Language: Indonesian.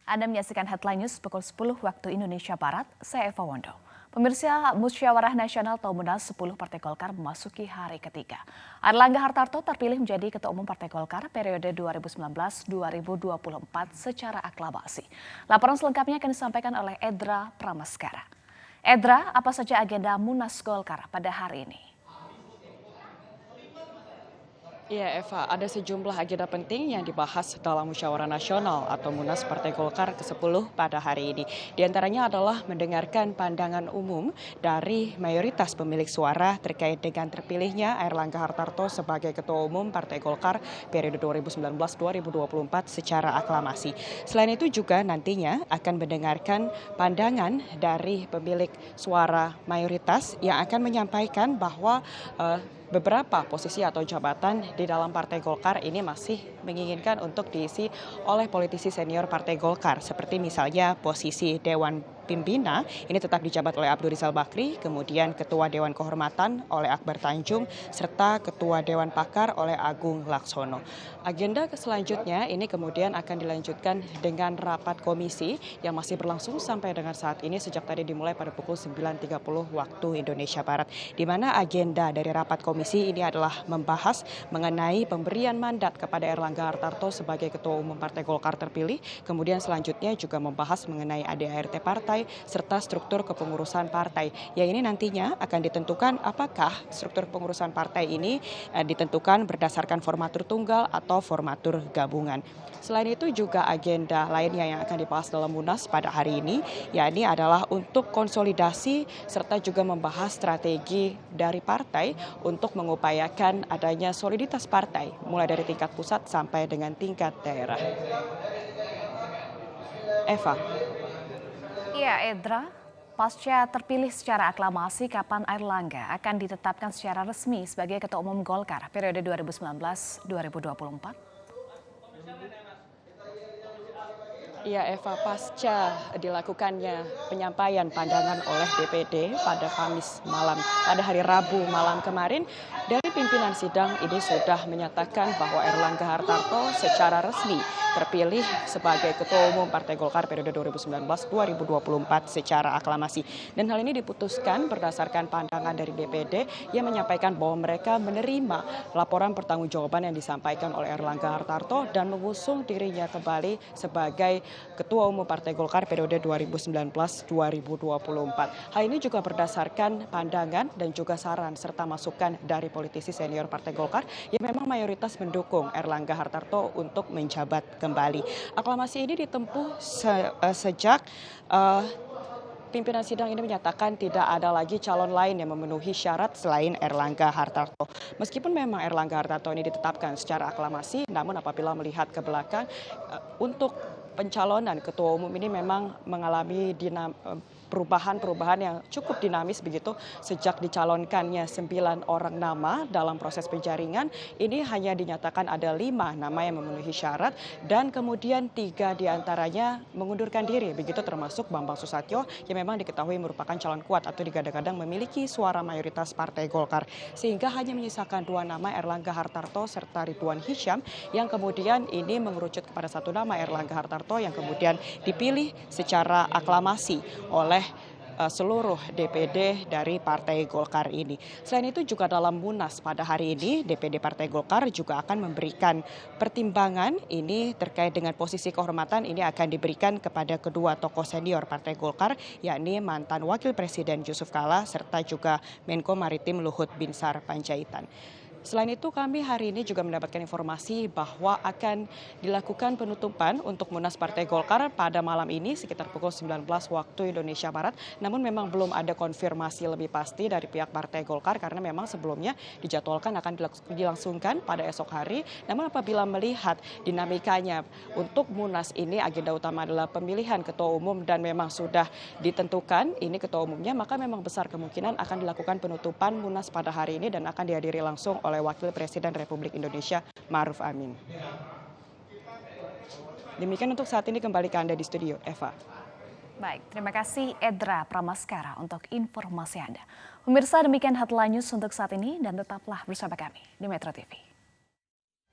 Anda menyaksikan Headline News pukul 10 waktu Indonesia Barat, saya Eva Wondo. Pemirsa, Musyawarah Nasional atau Munas 10 Partai Golkar memasuki hari ketiga. Airlangga Hartarto terpilih menjadi Ketua Umum Partai Golkar periode 2019-2024 secara aklamasi. Laporan selengkapnya akan disampaikan oleh Edra Pramaskara. Edra, apa saja agenda Munas Golkar pada hari ini? Iya Eva, ada sejumlah agenda penting yang dibahas dalam Musyawarah Nasional atau Munas Partai Golkar ke-10 pada hari ini. Di antaranya adalah mendengarkan pandangan umum dari mayoritas pemilik suara terkait dengan terpilihnya Airlangga Hartarto sebagai Ketua Umum Partai Golkar periode 2019-2024 secara aklamasi. Selain itu juga nantinya akan mendengarkan pandangan dari pemilik suara mayoritas yang akan menyampaikan bahwa beberapa posisi atau jabatan di dalam Partai Golkar ini masih menginginkan untuk diisi oleh politisi senior Partai Golkar. Seperti misalnya posisi Dewan Pembina ini tetap dijabat oleh Abdul Rizal Bakri, kemudian Ketua Dewan Kehormatan oleh Akbar Tanjung, serta Ketua Dewan Pakar oleh Agung Laksono. Agenda selanjutnya ini kemudian akan dilanjutkan dengan rapat komisi yang masih berlangsung sampai dengan saat ini sejak tadi dimulai pada pukul 9.30 waktu Indonesia Barat. Di mana agenda dari rapat komisi ini adalah membahas mengenai pemberian mandat kepada Airlangga Hartarto sebagai Ketua Umum Partai Golkar terpilih. Kemudian selanjutnya juga membahas mengenai ADART partai serta struktur kepengurusan partai. Yang ini nantinya akan ditentukan apakah struktur pengurusan partai ini ditentukan berdasarkan formatur tunggal atau formatur gabungan. Selain itu juga agenda lainnya yang akan dibahas dalam Munas pada hari ini, yakni adalah untuk konsolidasi serta juga membahas strategi dari partai untuk mengupayakan adanya soliditas partai, mulai dari tingkat pusat sampai dengan tingkat daerah. Eva. Iya, Edra. Pasca terpilih secara aklamasi, kapan Airlangga akan ditetapkan secara resmi sebagai Ketua Umum Golkar periode 2019-2024? Ya Eva, pasca dilakukannya penyampaian pandangan oleh DPD pada Kamis malam, pada hari Rabu malam kemarin, dari pimpinan sidang ini sudah menyatakan bahwa Airlangga Hartarto secara resmi terpilih sebagai Ketua Umum Partai Golkar periode 2019-2024 secara aklamasi. Dan hal ini diputuskan berdasarkan pandangan dari DPD yang menyampaikan bahwa mereka menerima laporan pertanggungjawaban yang disampaikan oleh Airlangga Hartarto dan mengusung dirinya kembali sebagai Ketua Umum Partai Golkar periode 2019-2024. Hal ini juga berdasarkan pandangan dan juga saran serta masukan dari politisi senior Partai Golkar yang memang mayoritas mendukung Airlangga Hartarto untuk menjabat kembali. Aklamasi ini ditempuh sejak pimpinan sidang ini menyatakan tidak ada lagi calon lain yang memenuhi syarat selain Airlangga Hartarto. Meskipun memang Airlangga Hartarto ini ditetapkan secara aklamasi, namun apabila melihat ke belakang untuk pencalonan ketua umum ini memang mengalami perubahan-perubahan yang cukup dinamis begitu sejak dicalonkannya 9 orang nama dalam proses penjaringan. Ini hanya dinyatakan ada 5 nama yang memenuhi syarat dan kemudian 3 diantaranya mengundurkan diri begitu, termasuk Bambang Susatyo yang memang diketahui merupakan calon kuat atau digadang-gadang memiliki suara mayoritas Partai Golkar, sehingga hanya menyisakan 2 nama, Airlangga Hartarto serta Ridwan Hisyam, yang kemudian ini mengerucut kepada 1 nama, Airlangga Hartarto, yang kemudian dipilih secara aklamasi oleh seluruh DPD dari Partai Golkar ini. Selain itu juga dalam Munas pada hari ini, DPD Partai Golkar juga akan memberikan pertimbangan ini terkait dengan posisi kehormatan ini akan diberikan kepada kedua tokoh senior Partai Golkar, yakni mantan Wakil Presiden Yusuf Kala serta juga Menko Maritim Luhut Binsar Panjaitan. Selain itu kami hari ini juga mendapatkan informasi bahwa akan dilakukan penutupan untuk Munas Partai Golkar pada malam ini sekitar pukul 19 waktu Indonesia Barat. Namun memang belum ada konfirmasi lebih pasti dari pihak Partai Golkar karena memang sebelumnya dijadwalkan akan dilangsungkan pada esok hari. Namun apabila melihat dinamikanya untuk Munas ini agenda utama adalah pemilihan ketua umum dan memang sudah ditentukan ini ketua umumnya, maka memang besar kemungkinan akan dilakukan penutupan Munas pada hari ini dan akan dihadiri langsung oleh Wakil Presiden Republik Indonesia Ma'ruf Amin. Demikian untuk saat ini, kembali ke Anda di studio, Eva. Baik, terima kasih Edra Pramaskara untuk informasi Anda. Pemirsa, demikian Headline News untuk saat ini dan tetaplah bersama kami di Metro TV.